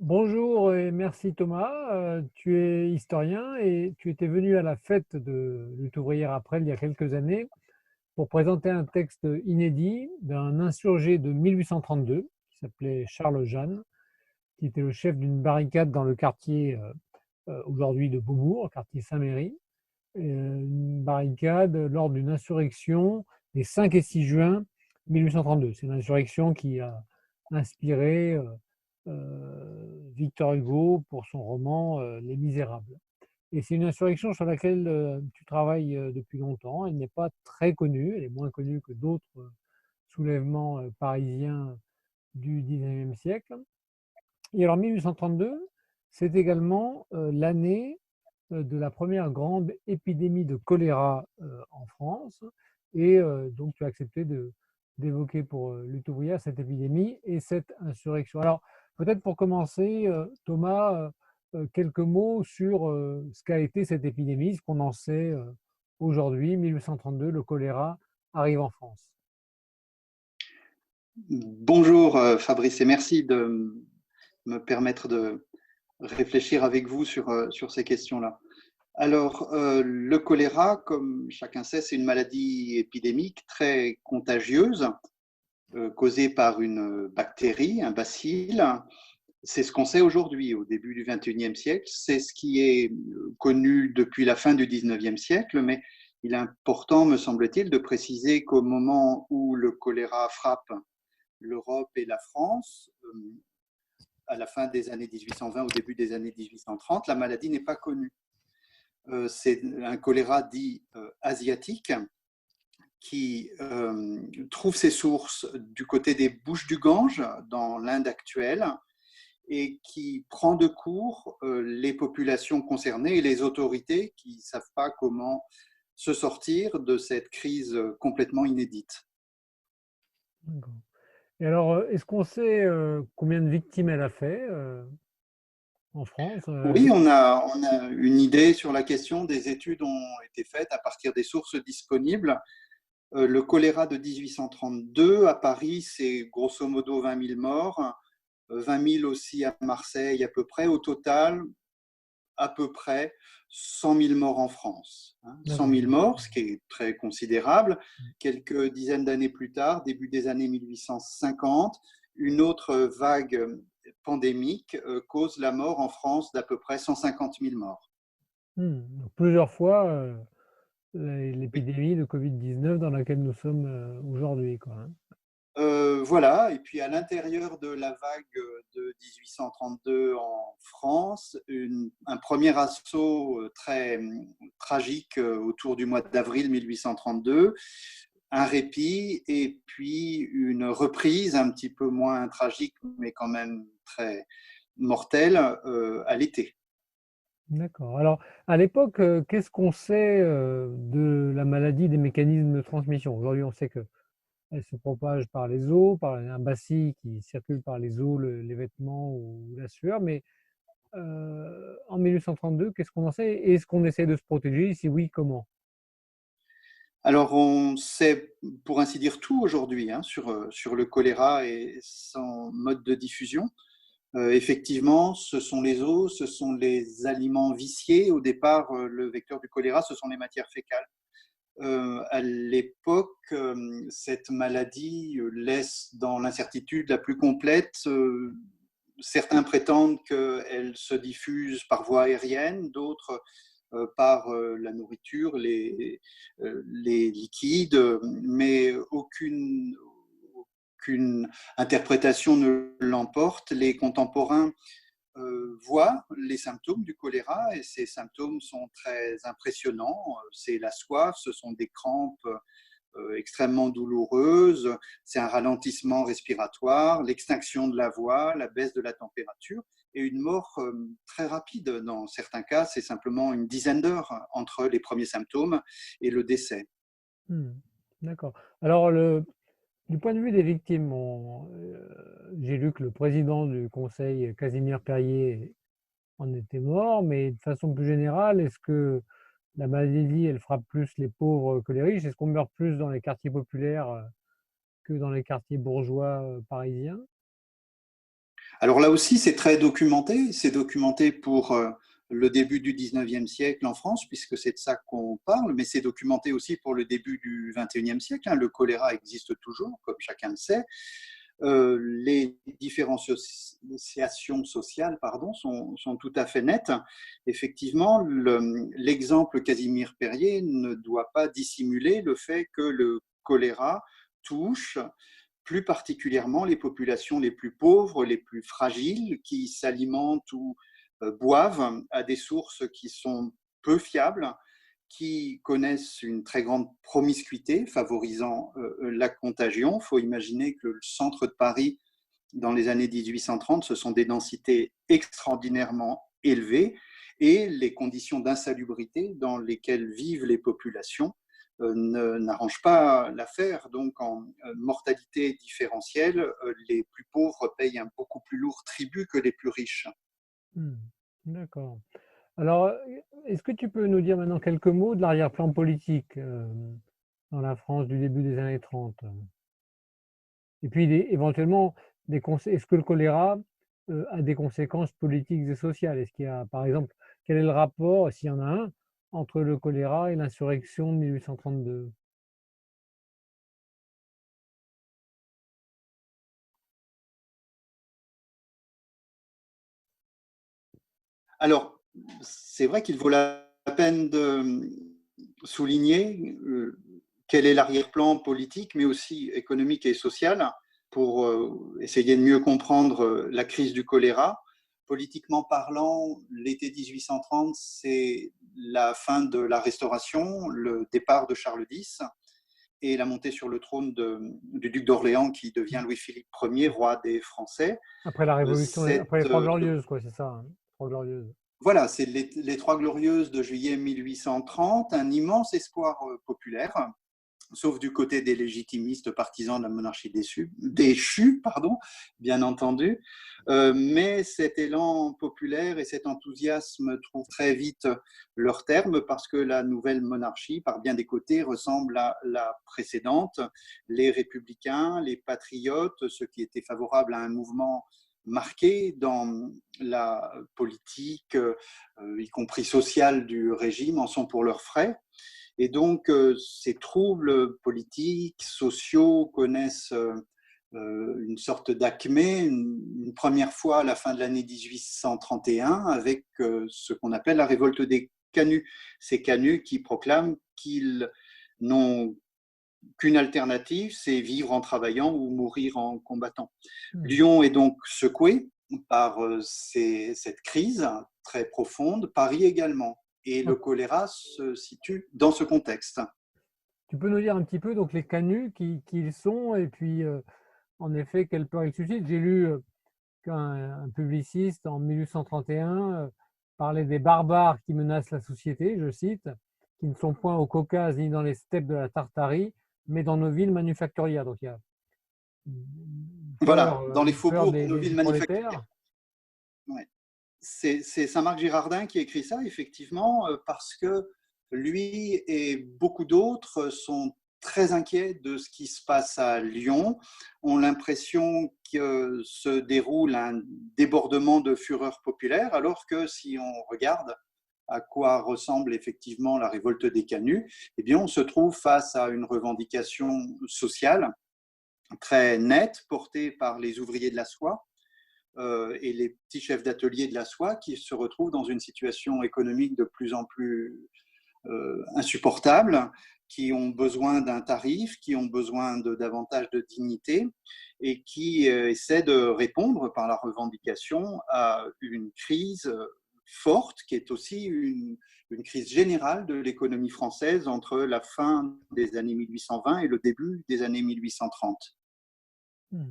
Bonjour et merci Thomas. Tu es historien et tu étais venu à la fête de lutte ouvrière après il y a quelques années pour présenter un texte inédit d'un insurgé de 1832 qui s'appelait Charles Jeanne, qui était le chef d'une barricade dans le quartier aujourd'hui de Beaubourg, quartier Saint-Méry. Une barricade lors d'une insurrection des 5 et 6 juin 1832. C'est une insurrection qui a inspiré Victor Hugo pour son roman Les Misérables. Et c'est une insurrection sur laquelle tu travailles depuis longtemps. Elle n'est pas très connue, elle est moins connue que d'autres soulèvements parisiens du 19e siècle. Et alors 1832, c'est également l'année de la première grande épidémie de choléra en France. Et donc, tu as accepté d'évoquer pour Lutte ouvrière cette épidémie et cette insurrection. Alors, peut-être pour commencer, Thomas, quelques mots sur ce qu'a été cette épidémie, ce qu'on en sait aujourd'hui, 1832, le choléra arrive en France. Bonjour Fabrice et merci de me permettre de réfléchir avec vous sur ces questions-là. Alors, le choléra, comme chacun sait, c'est une maladie épidémique très contagieuse, causée par une bactérie, un bacille. C'est ce qu'on sait aujourd'hui, au début du XXIe siècle. C'est ce qui est connu depuis la fin du XIXe siècle, mais il est important, me semble-t-il, de préciser qu'au moment où le choléra frappe l'Europe et la France, à la fin des années 1820, au début des années 1830, la maladie n'est pas connue. C'est un choléra dit asiatique qui trouve ses sources du côté des Bouches du Gange, dans l'Inde actuelle, et qui prend de court les populations concernées et les autorités qui ne savent pas comment se sortir de cette crise complètement inédite. Et alors, est-ce qu'on sait combien de victimes elle a fait en France? Oui, on a une idée sur la question. Des études ont été faites à partir des sources disponibles. Le choléra de 1832 à Paris, c'est grosso modo 20 000 morts, 20 000 aussi à Marseille à peu près. Au total, à peu près 100 000 morts en France. 100 D'accord. 000 morts, ce qui est très considérable. Quelques dizaines d'années plus tard, début des années 1850, une autre vague pandémique cause la mort en France d'à peu près 150 000 morts. Donc plusieurs fois Oui. l'épidémie de Covid-19 dans laquelle nous sommes aujourd'hui, quoi, hein. Voilà, et puis à l'intérieur de la vague de 1832 en France, un premier assaut très tragique autour du mois d'avril 1832, un répit et puis une reprise un petit peu moins tragique, mais quand même très mortelle à l'été. D'accord. Alors, à l'époque, qu'est-ce qu'on sait de la maladie, des mécanismes de transmission? Aujourd'hui, on sait qu'elle se propage par les eaux, par un bacille qui circule par les eaux, les vêtements ou la sueur. Mais en 1832, qu'est-ce qu'on en sait? Est-ce qu'on essaie de se protéger? Si oui, comment? Alors, on sait, pour ainsi dire, tout aujourd'hui sur le choléra et son mode de diffusion. Effectivement, ce sont les eaux, ce sont les aliments viciés. Au départ, le vecteur du choléra, ce sont les matières fécales. À l'époque, cette maladie laisse dans l'incertitude la plus complète. Certains prétendent qu'elle se diffuse par voie aérienne, d'autres par la nourriture, les liquides, mais aucune interprétation ne l'emporte. Les contemporains voient les symptômes du choléra et ces symptômes sont très impressionnants. C'est la soif, ce sont des crampes extrêmement douloureuses, c'est un ralentissement respiratoire, l'extinction de la voix, la baisse de la température et une mort très rapide. Dans certains cas, c'est simplement une dizaine d'heures entre les premiers symptômes et le décès. Hmm. D'accord. Alors, du point de vue des victimes, j'ai lu que le président du conseil, Casimir Perrier, en était mort, mais de façon plus générale, est-ce que la maladie, elle frappe plus les pauvres que les riches? Est-ce qu'on meurt plus dans les quartiers populaires que dans les quartiers bourgeois parisiens? Alors là aussi, c'est très documenté. C'est documenté pour le début du 19e siècle en France, puisque c'est de ça qu'on parle, mais c'est documenté aussi pour le début du 21e siècle. Le choléra existe toujours, comme chacun le sait. Les différenciations sociales sont tout à fait nettes. Effectivement, l'exemple Casimir Perier ne doit pas dissimuler le fait que le choléra touche plus particulièrement les populations les plus pauvres, les plus fragiles, qui s'alimentent ou boivent à des sources qui sont peu fiables, qui connaissent une très grande promiscuité, favorisant la contagion. Il faut imaginer que le centre de Paris, dans les années 1830, ce sont des densités extraordinairement élevées et les conditions d'insalubrité dans lesquelles vivent les populations n'arrange pas l'affaire. Donc, en mortalité différentielle, les plus pauvres payent un beaucoup plus lourd tribut que les plus riches. Mmh. D'accord. Alors, est-ce que tu peux nous dire maintenant quelques mots de l'arrière-plan politique, dans la France du début des années 30? Et puis éventuellement, est-ce que le choléra, a des conséquences politiques et sociales? Est-ce qu'il y a, par exemple, quel est le rapport, s'il y en a un, entre le choléra et l'insurrection de 1832? Alors, c'est vrai qu'il vaut la peine de souligner quel est l'arrière-plan politique, mais aussi économique et social, pour essayer de mieux comprendre la crise du choléra. Politiquement parlant, l'été 1830, c'est la fin de la Restauration, le départ de Charles X et la montée sur le trône du duc d'Orléans qui devient Louis-Philippe Ier, roi des Français. Après la Révolution, après les Cette, Trois Glorieuses, quoi, c'est ça, hein? Trois Glorieuses. voilà, c'est les Trois Glorieuses de juillet 1830, un immense espoir populaire, sauf du côté des légitimistes partisans de la monarchie déchue, pardon, bien entendu. Mais cet élan populaire et cet enthousiasme trouvent très vite leur terme parce que la nouvelle monarchie, par bien des côtés, ressemble à la précédente. Les républicains, les patriotes, ceux qui étaient favorables à un mouvement marqué dans la politique, y compris sociale du régime, en sont pour leurs frais. Et donc, ces troubles politiques, sociaux connaissent une sorte d'acmé, une première fois à la fin de l'année 1831, avec ce qu'on appelle la révolte des canuts. Ces canuts qui proclament qu'ils n'ont qu'une alternative, c'est vivre en travaillant ou mourir en combattant. Mmh. Lyon est donc secoué par cette crise très profonde, Paris également. Et le OK. choléra se situe dans ce contexte. Tu peux nous dire un petit peu donc les canuts qui ils sont et puis, en effet, quelle peur ils suscitent? J'ai lu, qu'un publiciste en 1831 parlait des barbares qui menacent la société, je cite, qui ne sont point au Caucase ni dans les steppes de la Tartarie, mais dans nos villes manufacturières. Donc il y a Voilà, dans les une peur faubourgs de nos villes des manufacturières. prolétaires. Ouais. C'est Saint-Marc Girardin qui écrit ça, effectivement, parce que lui et beaucoup d'autres sont très inquiets de ce qui se passe à Lyon, ont l'impression que se déroule un débordement de fureur populaire, alors que si on regarde à quoi ressemble effectivement la révolte des canuts, eh bien on se trouve face à une revendication sociale très nette portée par les ouvriers de la soie, et les petits chefs d'atelier de la soie qui se retrouvent dans une situation économique de plus en plus insupportable, qui ont besoin d'un tarif, qui ont besoin de davantage de dignité et qui essaient de répondre par la revendication à une crise forte qui est aussi une crise générale de l'économie française entre la fin des années 1820 et le début des années 1830. Mmh.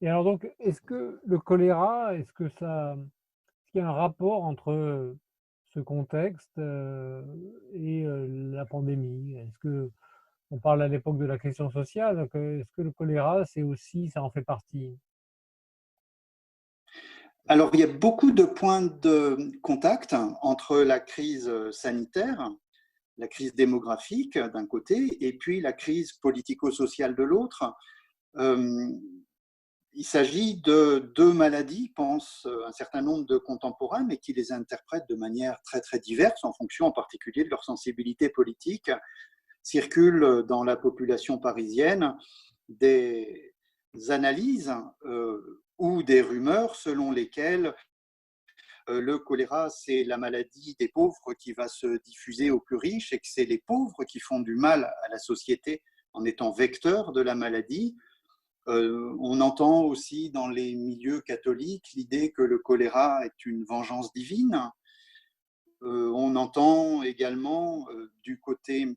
Et alors donc, est-ce que le choléra, est-ce qu'il y a un rapport entre, ce contexte, et la pandémie? On parle à l'époque de la question sociale, donc, est-ce que le choléra, c'est aussi ça en fait partie? Alors, il y a beaucoup de points de contact entre la crise sanitaire, la crise démographique d'un côté, et puis la crise politico-sociale de l'autre. Euh, il s'agit de deux maladies, pensent un certain nombre de contemporains, mais qui les interprètent de manière très très diverse en fonction en particulier de leur sensibilité politique. Circulent dans la population parisienne des analyses ou des rumeurs selon lesquelles le choléra, c'est la maladie des pauvres qui va se diffuser aux plus riches et que c'est les pauvres qui font du mal à la société en étant vecteurs de la maladie. On entend aussi dans les milieux catholiques l'idée que le choléra est une vengeance divine. On entend également du côté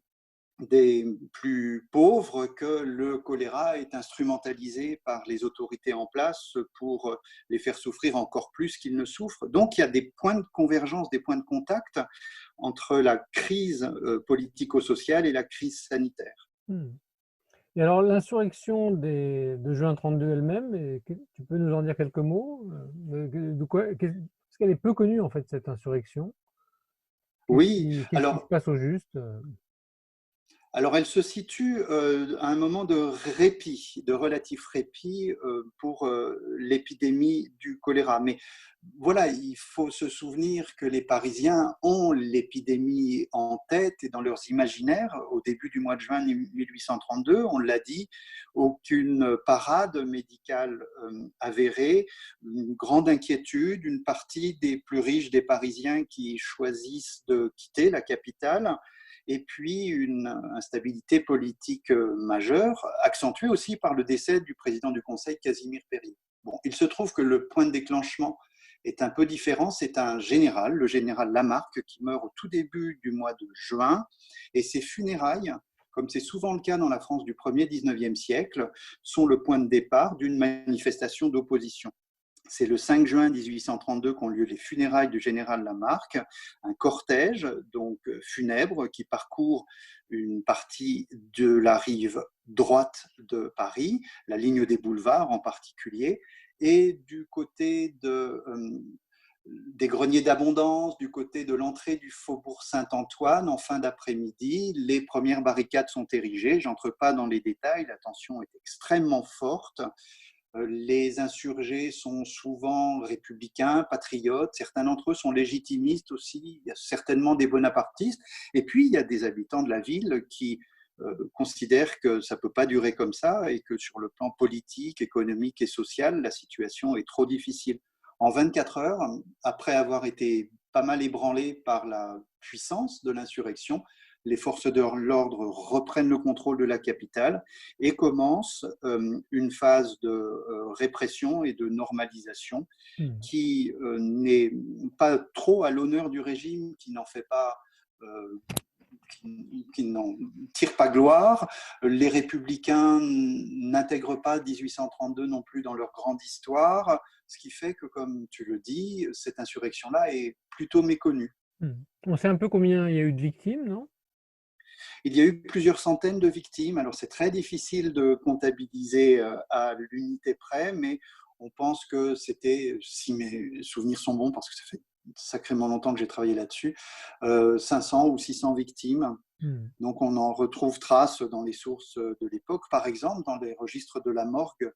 des plus pauvres que le choléra est instrumentalisé par les autorités en place pour les faire souffrir encore plus qu'ils ne souffrent. Donc il y a des points de convergence, des points de contact entre la crise politico-sociale et la crise sanitaire. Et alors, l'insurrection de juin 32 elle-même, tu peux nous en dire quelques mots? Parce qu'elle est peu connue, en fait, cette insurrection. Oui, Qu'est-ce qui se passe au juste? alors elle se situe à un moment de répit, de relatif répit pour l'épidémie du choléra. Mais voilà, il faut se souvenir que les Parisiens ont l'épidémie en tête et dans leurs imaginaires. Au début du mois de juin 1832, on l'a dit, aucune parade médicale avérée, une grande inquiétude, une partie des plus riches des Parisiens qui choisissent de quitter la capitale, et puis une instabilité politique majeure, accentuée aussi par le décès du président du Conseil, Casimir Perier. Bon, il se trouve que le point de déclenchement est un peu différent. C'est un général, le général Lamarque, qui meurt au tout début du mois de juin, et ses funérailles, comme c'est souvent le cas dans la France du 1er 19e siècle, sont le point de départ d'une manifestation d'opposition. C'est le 5 juin 1832 qu'ont lieu les funérailles du général Lamarque, un cortège donc funèbre qui parcourt une partie de la rive droite de Paris, la ligne des boulevards en particulier, et du côté des greniers d'abondance, du côté de l'entrée du faubourg Saint-Antoine, en fin d'après-midi, les premières barricades sont érigées. J'entre pas dans les détails, la tension est extrêmement forte. Les insurgés sont souvent républicains, patriotes, certains d'entre eux sont légitimistes aussi, il y a certainement des bonapartistes, et puis il y a des habitants de la ville qui considèrent que ça ne peut pas durer comme ça et que sur le plan politique, économique et social, la situation est trop difficile. En 24 heures, après avoir été pas mal ébranlés par la puissance de l'insurrection, les forces de l'ordre reprennent le contrôle de la capitale et commence une phase de répression et de normalisation qui n'est pas trop à l'honneur du régime, qui n'en fait pas, qui n'en tire pas gloire. Les républicains n'intègrent pas 1832 non plus dans leur grande histoire, ce qui fait que, comme tu le dis, cette insurrection-là est plutôt méconnue. On sait un peu combien il y a eu de victimes, non? Il y a eu plusieurs centaines de victimes. Alors, c'est très difficile de comptabiliser à l'unité près, mais on pense que c'était, si mes souvenirs sont bons, parce que ça fait sacrément longtemps que j'ai travaillé là-dessus, 500 ou 600 victimes. Donc, on en retrouve trace dans les sources de l'époque, par exemple, dans les registres de la morgue,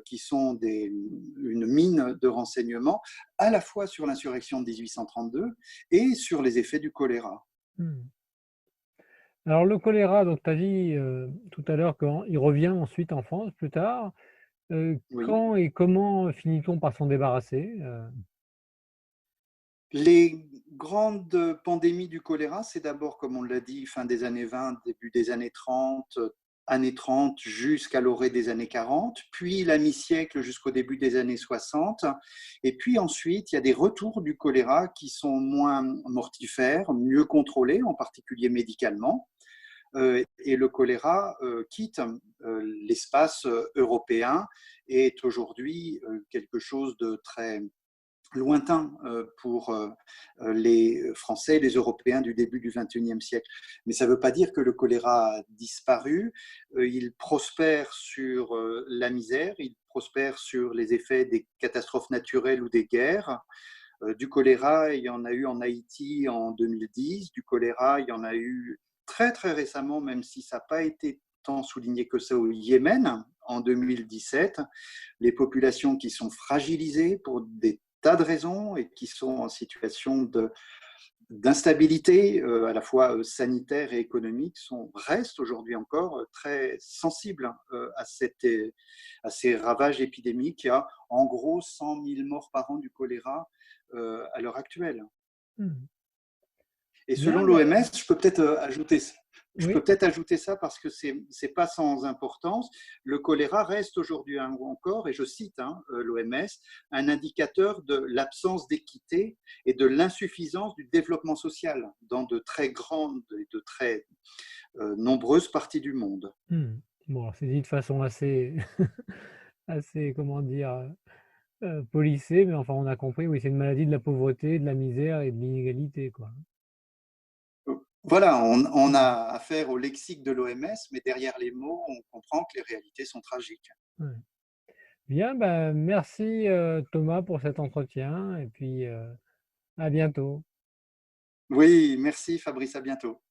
qui sont une mine de renseignements, à la fois sur l'insurrection de 1832 et sur les effets du choléra. Alors le choléra, donc tu as dit tout à l'heure qu'il revient ensuite en France plus tard. Oui. Quand et comment finit-on par s'en débarrasser? Les grandes pandémies du choléra, c'est d'abord, comme on l'a dit, fin des années 20, début des années 30 jusqu'à l'orée des années 40, puis la mi-siècle jusqu'au début des années 60. Et puis ensuite, il y a des retours du choléra qui sont moins mortifères, mieux contrôlés, en particulier médicalement. Et le choléra quitte l'espace européen et est aujourd'hui quelque chose de très lointain pour les Français et les Européens du début du XXIe siècle. Mais ça ne veut pas dire que le choléra a disparu. Il prospère sur la misère, il prospère sur les effets des catastrophes naturelles ou des guerres. Du choléra, il y en a eu en Haïti en 2010. Du choléra, il y en a eu très très récemment, même si ça n'a pas été autant souligner que ça au Yémen en 2017. Les populations qui sont fragilisées pour des tas de raisons et qui sont en situation d'instabilité à la fois sanitaire et économique restent aujourd'hui encore très sensibles à ces ravages épidémiques. Il y a en gros 100 000 morts par an du choléra à l'heure actuelle. Mmh. Et selon Bien, l'OMS, je peux oui. peut-être ajouter ça parce que c'est pas sans importance. Le choléra reste aujourd'hui encore, et je cite l'OMS, un indicateur de l'absence d'équité et de l'insuffisance du développement social dans de très grandes et de très nombreuses parties du monde. Mmh. Bon, alors c'est dit de façon assez assez, comment dire, policée, mais enfin on a compris, oui, c'est une maladie de la pauvreté, de la misère et de l'inégalité, quoi. Voilà, on Mmh. a affaire au lexique de l'OMS, mais derrière les mots, on comprend que les réalités sont tragiques. Ouais. Bien, ben, merci, Thomas pour cet entretien et puis, à bientôt. Oui, merci Fabrice, à bientôt.